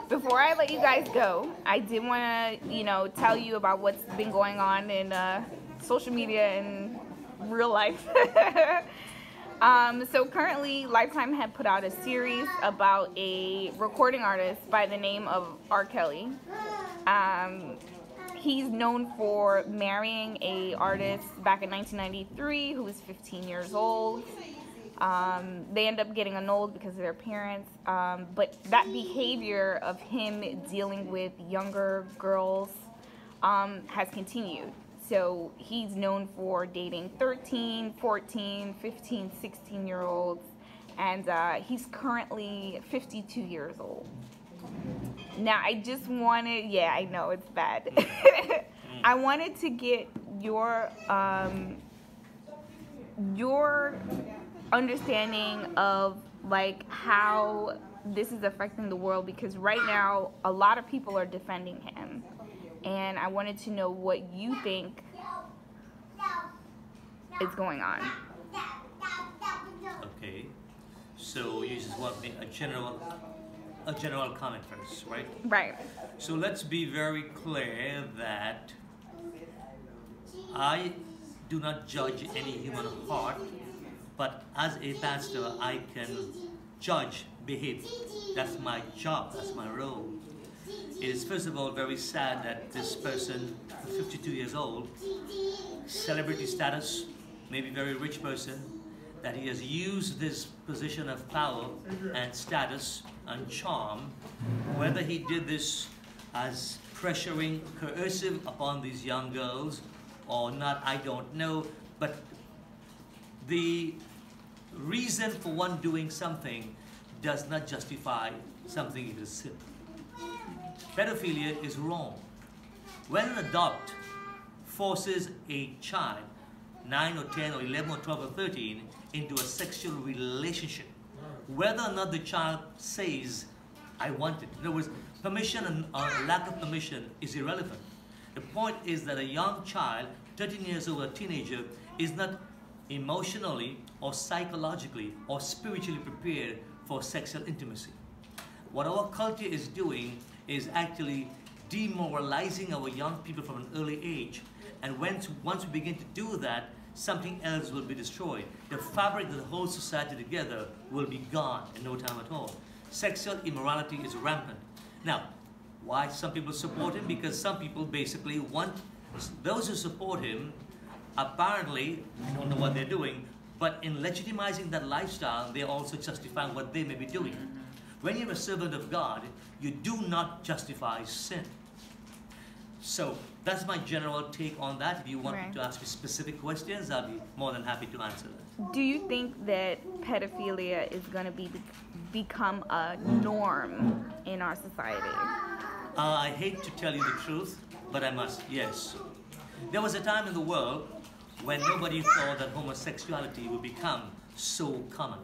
Before I let you guys go, I did want to, tell you about what's been going on in social media and real life. So currently, Lifetime had put out a series about a recording artist by the name of R. Kelly. He's known for marrying a artist back in 1993 who was 15 years old. They end up getting annulled because of their parents, but that behavior of him dealing with younger girls has continued. So he's known for dating 13, 14, 15, 16-year-olds, and he's currently 52 years old. Now, I just wanted, yeah, I know, it's bad. I wanted to get your understanding of like how this is affecting the world, because right now a lot of people are defending him, and I wanted to know what you think is going on. Okay, so you just want me a general comment first, right? Right. So let's be very clear that I do not judge any human heart, but as a pastor, I can judge behavior. That's my job, that's my role. It is first of all very sad that this person, 52 years old, celebrity status, maybe very rich person, that he has used this position of power and status and charm, whether he did this as pressuring, coercive upon these young girls or not, I don't know, but the reason for one doing something does not justify something if it is sin. Pedophilia is wrong. When an adult forces a child, 9 or 10 or 11 or 12 or 13, into a sexual relationship, whether or not the child says, I want it. In other words, permission and lack of permission is irrelevant. The point is that a young child, 13 years old, a teenager, is not emotionally or psychologically or spiritually prepared for sexual intimacy. What our culture is doing is actually demoralizing our young people from an early age, and once we begin to do that, something else will be destroyed. The fabric that holds society together will be gone in no time at all. Sexual immorality is rampant. Now, why some people support him? Because some people basically want, those who support him, apparently, I don't know what they're doing, but in legitimizing that lifestyle, they're also justifying what they may be doing. When you're a servant of God, you do not justify sin. So that's my general take on that. If you want me to ask me specific questions, I'll be more than happy to answer that. Do you think that pedophilia is going to become a norm in our society? I hate to tell you the truth, but I must, yes. There was a time in the world when nobody thought that homosexuality would become so common.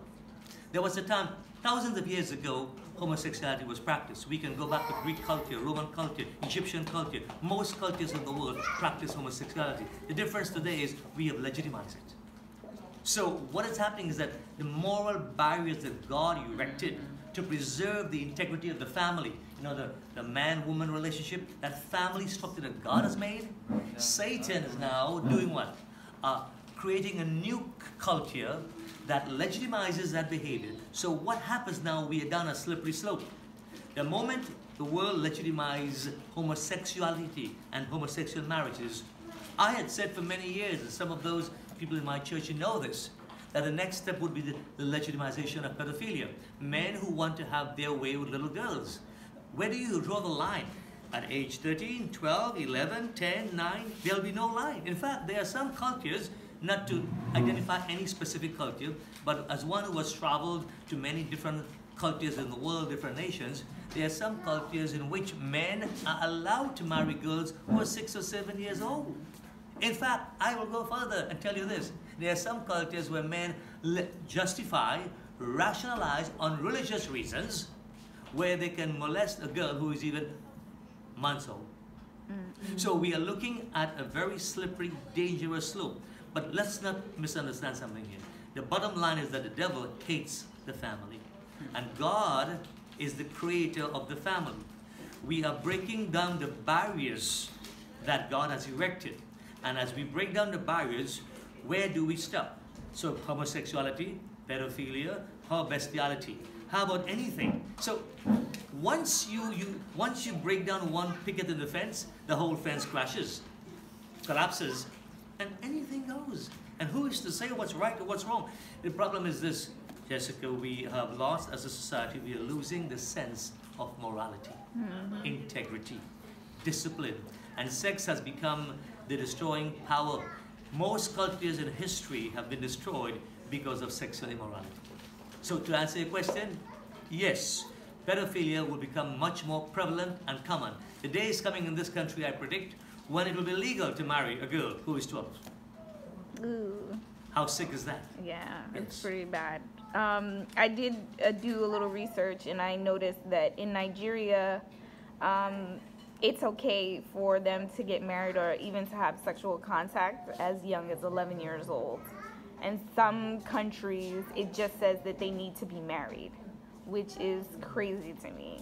There was a time, thousands of years ago, homosexuality was practiced. We can go back to Greek culture, Roman culture, Egyptian culture. Most cultures in the world practice homosexuality. The difference today is we have legitimized it. So what is happening is that the moral barriers that God erected to preserve the integrity of the family, you know, the man-woman relationship, that family structure that God has made, Satan is now doing what? Creating a new culture that legitimizes that behavior. So what happens now, we are down a slippery slope. The moment the world legitimizes homosexuality and homosexual marriages, I had said for many years, and some of those people in my church who know this, that the next step would be the legitimization of pedophilia. Men who want to have their way with little girls. Where do you draw the line? At age 13, 12, 11, 10, 9, there'll be no line. In fact, there are some cultures, not to identify any specific culture, but as one who has traveled to many different cultures in the world, different nations, there are some cultures in which men are allowed to marry girls who are 6 or 7 years old. In fact, I will go further and tell you this. There are some cultures where men justify, rationalize on religious reasons, where they can molest a girl who is even months old. So we are looking at a very slippery, dangerous slope. But let's not misunderstand something here. The bottom line is that the devil hates the family. And God is the creator of the family. we are breaking down the barriers that God has erected. And as we break down the barriers, where do we stop? So homosexuality, pedophilia, or bestiality. How about anything? So once you break down one picket in the fence, the whole fence crashes, collapses, and anything goes. And who is to say what's right or what's wrong? The problem is this, Jessica, we have lost as a society, we are losing the sense of morality, integrity, discipline. And sex has become the destroying power. Most cultures in history have been destroyed because of sexual immorality. So to answer your question, yes, pedophilia will become much more prevalent and common. The day is coming in this country, I predict, when it will be legal to marry a girl who is 12. Ooh. How sick is that? Yeah, Yes. it's pretty bad. I did do a little research, and I noticed that in Nigeria, it's okay for them to get married or even to have sexual contact as young as 11 years old. And some countries, it just says that they need to be married, which is crazy to me.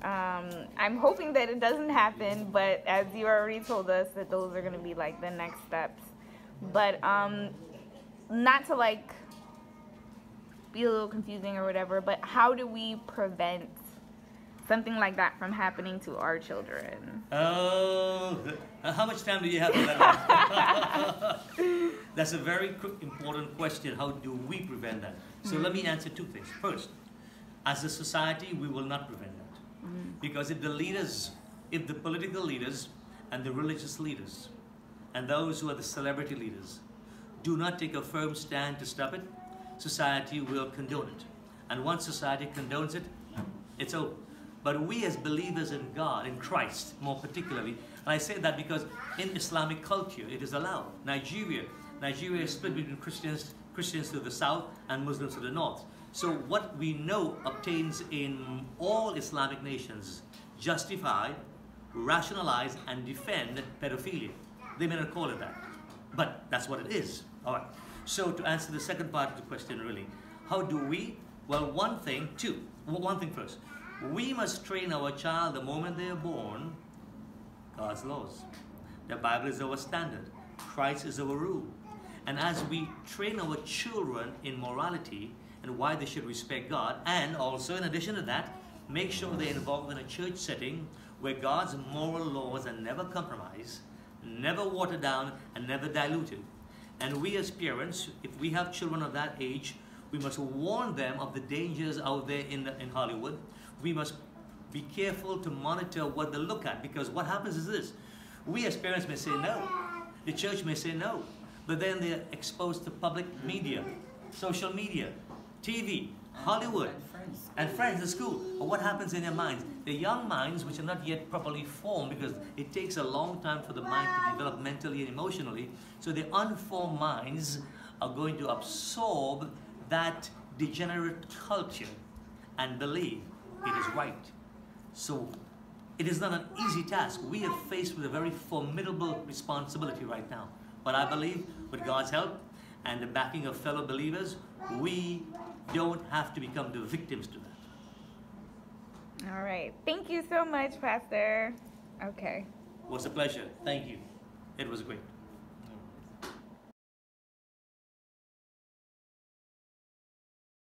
I'm hoping that it doesn't happen, but as you already told us, that those are going to be like the next steps. But not to like be a little confusing or whatever, but how do we prevent something like that from happening to our children? Oh, how much time do you have for that? That's a very important question. How do we prevent that? So let me answer two things. First, as a society, we will not prevent that. Because if the political leaders and the religious leaders and those who are the celebrity leaders do not take a firm stand to stop it, society will condone it. And once society condones it, it's over. But we as believers in God, in Christ more particularly, and I say that because in Islamic culture it is allowed. Nigeria is split between Christians to the south and Muslims to the north. So what we know obtains in all Islamic nations justify, rationalize, and defend pedophilia. They may not call it that, but that's what it is. All right. So to answer the second part of the question, really, how do we? Well, one thing first. We must train our child the moment they are born, God's laws. The Bible is our standard. Christ is our rule. And as we train our children in morality and why they should respect God, and also in addition to that, make sure they're involved in a church setting where God's moral laws are never compromised, never watered down, and never diluted. And we as parents, if we have children of that age, we must warn them of the dangers out there in Hollywood. We must be careful to monitor what they look at, because what happens is this. We as parents may say no. The church may say no. But then they're exposed to public media, social media, TV, Hollywood, and friends at school. But what happens in their minds? The young minds, which are not yet properly formed, because it takes a long time for the mind to develop mentally and emotionally, so the unformed minds are going to absorb that degenerate culture and believe it is right. So it is not an easy task. We are faced with a very formidable responsibility right now. But I believe with God's help and the backing of fellow believers, we don't have to become the victims to that. All right. Thank you so much, Pastor. Okay. It was a pleasure. Thank you. It was great.